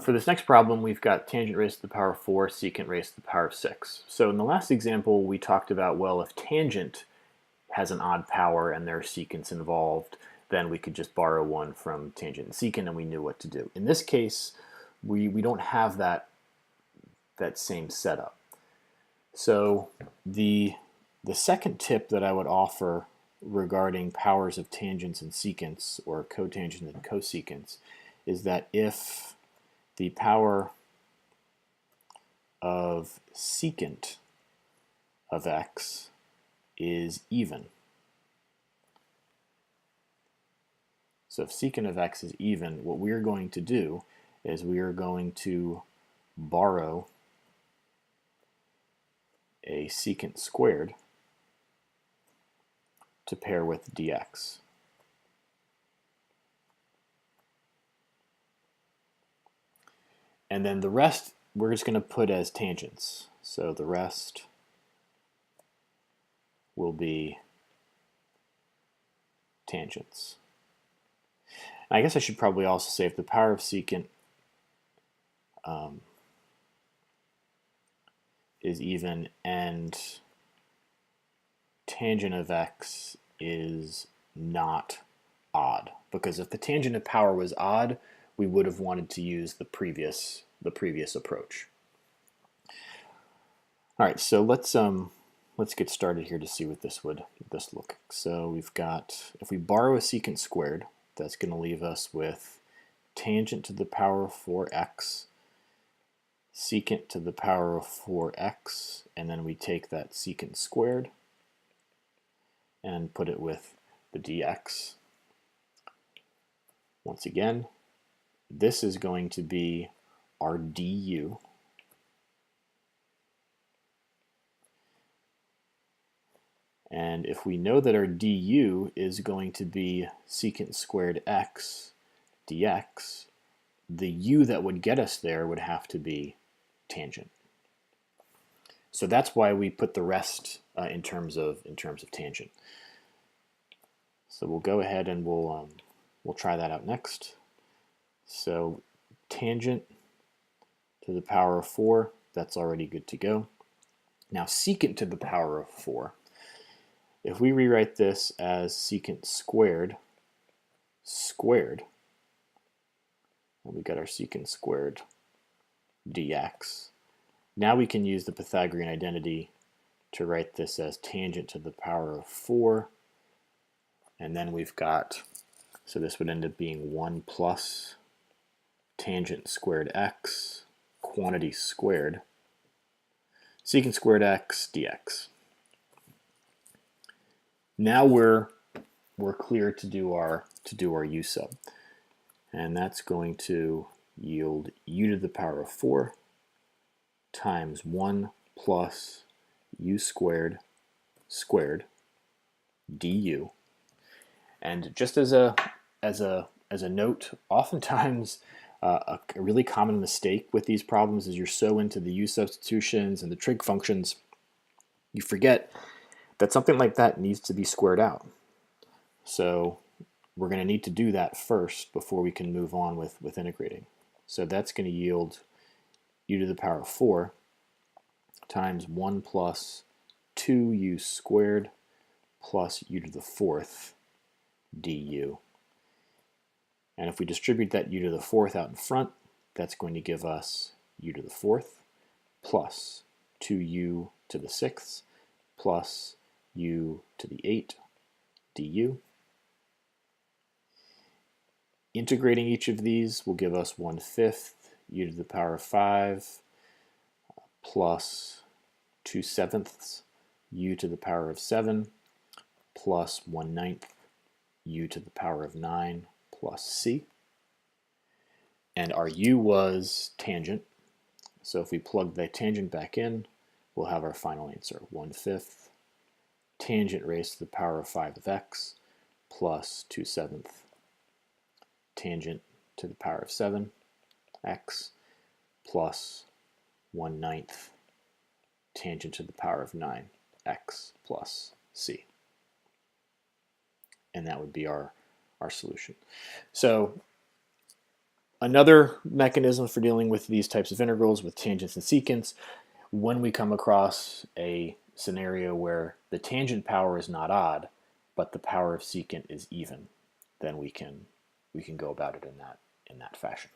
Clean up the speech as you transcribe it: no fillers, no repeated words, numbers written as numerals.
For this next problem, we've got tangent raised to the power of 4, secant raised to the power of 6. So in the last example, we talked about, well, if tangent has an odd power and there are secants involved, then we could just borrow one from tangent and secant and we knew what to do. In this case, we don't have that same setup. So the second tip that I would offer regarding powers of tangents and secants, or cotangent and cosecants, is that if the power of secant of x is even, so if secant of x is even, what we are going to do is we are going to borrow a secant squared to pair with dx. And then the rest we're just going to put as tangents. So the rest will be tangents. I guess I should probably also say if the power of secant is even and tangent of x is not odd, because if the tangent of power was odd, we would have wanted to use the previous approach. All right, so let's get started here to see what this look. So we've got, if we borrow a secant squared, that's going to leave us with tangent to the power of 4x, secant to the power of 4x, and then we take that secant squared and put it with the dx. Once again, this is going to be our du. And if we know that our du is going to be secant squared x dx, the u that would get us there would have to be tangent. So that's why we put the rest in terms of tangent. So we'll go ahead and we'll try that out next. So tangent to the power of 4, that's already good to go. Now secant to the power of 4. If we rewrite this as secant squared, and we got our secant squared dx, now we can use the Pythagorean identity to write this as tangent to the power of 4, and then we've got, so this would end up being 1 plus tangent squared x, quantity squared, secant squared x dx. Now we're clear to do our u sub, and that's going to yield u to the power of 4 times 1 plus u squared squared du. And just as a note, oftentimes a really common mistake with these problems is you're so into the u substitutions and the trig functions, you forget that something like that needs to be squared out. So we're going to need to do that first before we can move on with integrating. So that's going to yield u to the power of 4 times 1 plus 2u squared plus u to the 4th du. And if we distribute that u to the 4th out in front, that's going to give us u to the 4th plus 2u to the 6th plus u to the 8 du. Integrating each of these will give us 1/5 u to the power of 5 plus 2/7 u to the power of 7 plus 1/9 u to the power of 9 plus c. And our u was tangent, so if we plug the tangent back in, we'll have our final answer, 1/5 tangent raised to the power of 5 of x plus 2/7 tangent to the power of 7 x plus 1/9 tangent to the power of 9 x plus c. And that would be our solution. So Another mechanism for dealing with these types of integrals with tangents and secants, when we come across a scenario where the tangent power is not odd, but the power of secant is even, then we can go about it in that fashion.